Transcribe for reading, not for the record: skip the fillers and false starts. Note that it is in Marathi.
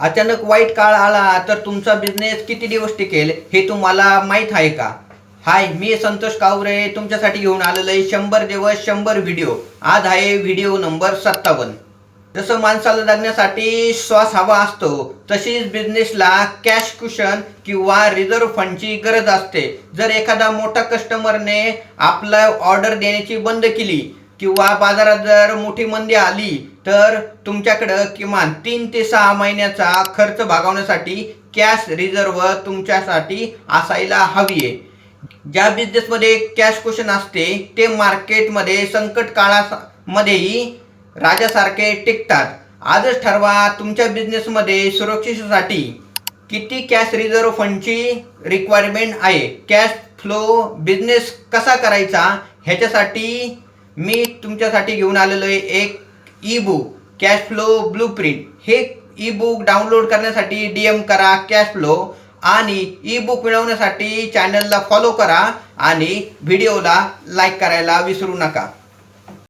अचानक वाईट काळ आला तर तुमचा बिझनेस किती दिवस टिकेल हे तुम्हाला माहीत आहे का? हाय, मी संतोष कावरे तुमच्यासाठी घेऊन आलेलो आहे 100 दिवस 100 व्हिडिओ. आज आहे व्हिडिओ नंबर 57. जसं माणसाला जगण्यासाठी श्वास हवा असतो तशीच बिझनेसला कॅश कुशन किंवा रिझर्व्ह फंडची गरज असते. जर एखादा मोठा कस्टमरने आपला ऑर्डर देण्याची बंद केली किंवा बाजारात जर मोठी मंदी आली तर तुमच्याकडं किमान 3 ते 6 महिन्याचा खर्च भागवण्यासाठी कॅश रिझर्व्ह तुमच्यासाठी असायला हवी आहे. ज्या बिझनेसमध्ये कॅश कुशन असते ते मार्केटमध्ये संकट काळामध्येही राजासारखे टिकतात. आजच ठरवा तुमच्या बिझनेसमध्ये सुरक्षेसाठी किती कॅश रिझर्व्ह फंडची रिक्वायरमेंट आहे. कॅश फ्लो बिझनेस कसा करायचा ह्याच्यासाठी मी तुमच्यासाठी घेऊन आलेलो आहे एक E book, cash flow blueprint. हे ई बुक डाउनलोड करण्यासाठी DM करा कॅश फ्लो आणि ई बुक मिळवण्यासाठी चॅनलला फॉलो करा आणि व्हिडिओला लाईक करायला विसरू नका.